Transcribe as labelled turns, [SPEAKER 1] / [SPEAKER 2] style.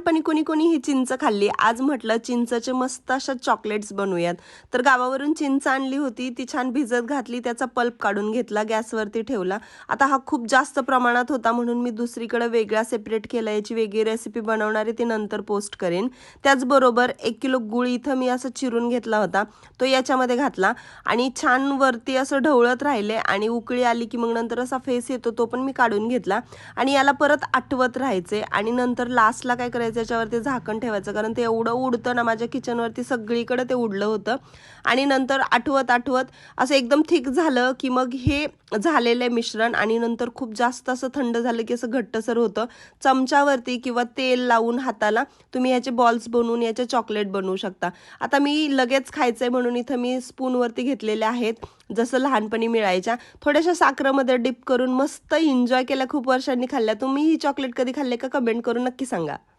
[SPEAKER 1] लहानपणी कोणी कोणी ही चिंच खाल्ली. आज म्हटलं चिंचचे मस्त अशा चॉकलेट्स बनवूयात. तर गावावरून चिंच आणली होती, ती छान भिजत घातली, त्याचा पल्प काढून घेतला, गॅसवरती ठेवला. आता हा खूप जास्त प्रमाणात होता म्हणून मी दुसरीकडे वेगळा सेपरेट केला. याची वेगळी रेसिपी बनवणार आहे, ती नंतर पोस्ट करेन. त्याचबरोबर 1 किलो गूळ इथं मी असं चिरून घेतला होता, तो याच्यामध्ये घातला आणि छान वरती असं ढवळत राहिले आणि उकळी आली की मग नंतर असा फेस येतो तो पण मी काढून घेतला आणि याला परत आटवत राहायचे आणि नंतर लास्टला काय करायचं, याच्यावरती झाकण ठेवायचं, कारण ते एवढं उडतं ना, माझ्या किचनवरती सगळीकडे ते उडलं होतं. आणि नंतर आठवत आठवत असं एकदम थिक झालं की मग हे झालेलं मिश्रण आणि नंतर खूप जास्त असं थंड झालं की असं घट्टसर होतं. चमच्यावरती किंवा तेल लावून हाताला तुम्ही याचे बॉल्स बनवून याचे चॉकलेट बनवू शकता. आता मी लगेच खायचंय म्हणून इथं मी स्पूनवरती घेतलेले आहेत, जसं लहानपणी मिळायच्या. थोड्याशा साखरेमध्ये डिप करून मस्त एन्जॉय केल्या, खूप वर्षांनी खाल्ल्या. तुम्ही ही चॉकलेट कधी खाल्ले का? कमेंट करून नक्की सांगा.